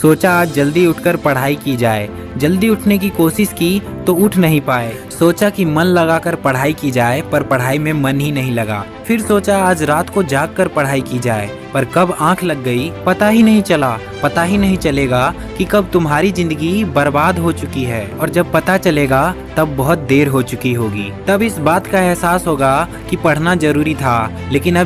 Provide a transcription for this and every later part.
सोचा आज जल्दी उठकर पढ़ाई की जाए। जल्दी उठने की कोशिश की तो उठ नहीं पाए। सोचा कि मन लगाकर पढ़ाई की जाए, पर पढ़ाई में मन ही नहीं लगा। फिर सोचा आज रात को जाग कर पढ़ाई की जाए, पर कब आंख लग गई पता ही नहीं चला। पता ही नहीं चलेगा कि कब तुम्हारी जिंदगी बर्बाद हो चुकी है, और जब पता चलेगा तब बहुत देर हो चुकी होगी। तब इस बात का एहसास होगा कि पढ़ना जरूरी था, लेकिन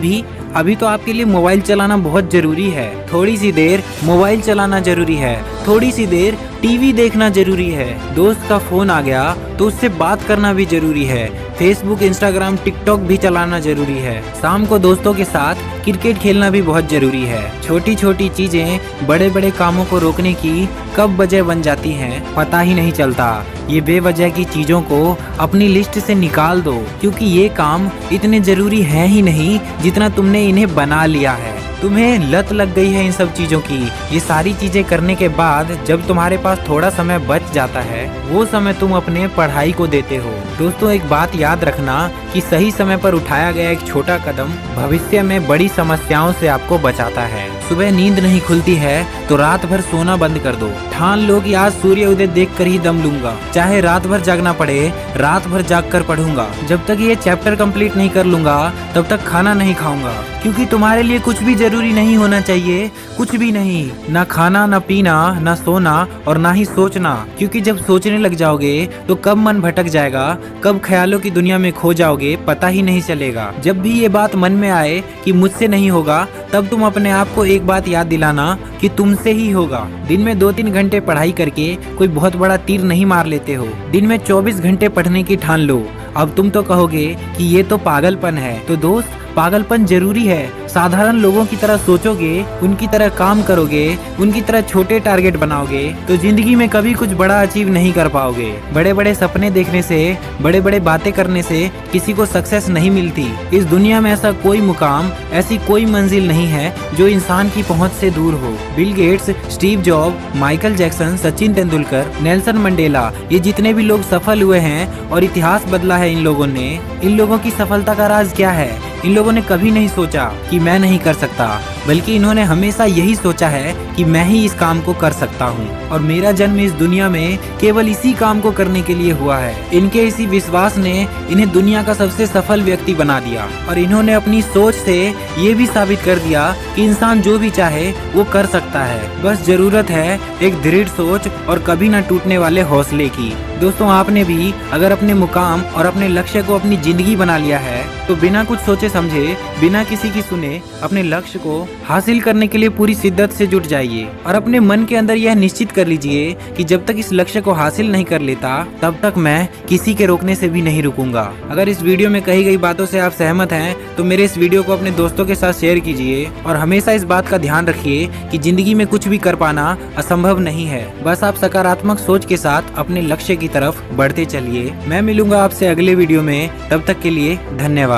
अभी तो आपके लिए मोबाइल चलाना बहुत जरूरी है। थोड़ी सी देर मोबाइल चलाना जरूरी है, थोड़ी सी देर टीवी देखना जरूरी है। दोस्त का फोन आ गया तो उससे बात करना भी जरूरी है। फेसबुक, इंस्टाग्राम, टिकटॉक भी चलाना जरूरी है। शाम को दोस्तों के साथ क्रिकेट खेलना भी बहुत जरूरी है। छोटी छोटी चीजें बड़े बड़े कामों को रोकने की कब वजह बन जाती हैं पता ही नहीं चलता। ये बेवजह की चीजों को अपनी लिस्ट से निकाल दो, क्योंकि ये काम इतने जरूरी हैं ही नहीं जितना तुमने इन्हें बना लिया है। तुम्हें लत लग गई है इन सब चीजों की। ये सारी चीजें करने के बाद जब तुम्हारे पास थोड़ा समय बच जाता है, वो समय तुम अपने पढ़ाई को देते हो। दोस्तों, एक बात याद रखना कि सही समय पर उठाया गया एक छोटा कदम भविष्य में बड़ी समस्याओं से आपको बचाता है। सुबह नींद नहीं खुलती है तो रात भर सोना बंद कर दो। ठान लो कि आज सूर्य उदय देखकर ही दम लूंगा, चाहे रात भर जागना पड़े, रात भर जाग कर पढ़ूंगा। जब तक ये चैप्टर कंप्लीट नहीं कर लूंगा तब तक खाना नहीं खाऊंगा, क्योंकि तुम्हारे लिए कुछ भी जरूरी नहीं होना चाहिए, कुछ भी नहीं। ना खाना, ना पीना, ना सोना और ना ही सोचना, क्योंकि जब सोचने लग जाओगे तो कब मन भटक जाएगा, कब ख्यालों की दुनिया में खो जाओगे पता ही नहीं चलेगा। जब भी ये बात मन में आए कि मुझसे नहीं होगा, तब तुम अपने आप को एक बात याद दिलाना कि तुमसे ही होगा। दिन में 2-3 घंटे पढ़ाई करके कोई बहुत बड़ा तीर नहीं मार लेते हो। दिन में 24 घंटे पढ़ने की ठान लो। अब तुम तो कहोगे कि ये तो पागलपन है, तो दोस्त पागलपन जरूरी है। साधारण लोगों की तरह सोचोगे, उनकी तरह काम करोगे, उनकी तरह छोटे टारगेट बनाओगे तो जिंदगी में कभी कुछ बड़ा अचीव नहीं कर पाओगे। बड़े बड़े सपने देखने से, बड़े बड़े बातें करने से किसी को सक्सेस नहीं मिलती। इस दुनिया में ऐसा कोई मुकाम, ऐसी कोई मंजिल नहीं है जो इंसान की पहुंच से दूर हो। Bill Gates, Steve job, Michael Jackson, Sachin Tendulkar, Nelson Mandela, ये जितने भी लोग सफल हुए हैं और इतिहास बदला है इन लोगों ने, इन लोगों की सफलता का राज क्या है? इन लोगों ने कभी नहीं सोचा कि मैं नहीं कर सकता, बल्कि इन्होंने हमेशा यही सोचा है कि मैं ही इस काम को कर सकता हूँ, और मेरा जन्म इस दुनिया में केवल इसी काम को करने के लिए हुआ है। इनके इसी विश्वास ने इन्हें दुनिया का सबसे सफल व्यक्ति बना दिया, और इन्होंने अपनी सोच से ये भी साबित कर दिया कि इंसान जो भी चाहे वो कर सकता है। बस जरूरत है एक दृढ़ सोच और कभी न टूटने वाले हौसले की। दोस्तों, आपने भी अगर अपने मुकाम और अपने लक्ष्य को अपनी जिंदगी बना लिया है तो बिना कुछ सोचे समझे, बिना किसी की सुने अपने लक्ष्य को हासिल करने के लिए पूरी शिद्दत से जुट जाइए, और अपने मन के अंदर यह निश्चित कर लीजिए कि जब तक इस लक्ष्य को हासिल नहीं कर लेता तब तक मैं किसी के रोकने से भी नहीं रुकूंगा। अगर इस वीडियो में कही गई बातों से आप सहमत हैं तो मेरे इस वीडियो को अपने दोस्तों के साथ शेयर कीजिए, और हमेशा इस बात का ध्यान रखिए कि जिंदगी में कुछ भी कर पाना असंभव नहीं है। बस आप सकारात्मक सोच के साथ अपने लक्ष्य की तरफ बढ़ते चलिए। मैं मिलूंगा आपसे अगले वीडियो में, तब तक के लिए धन्यवाद।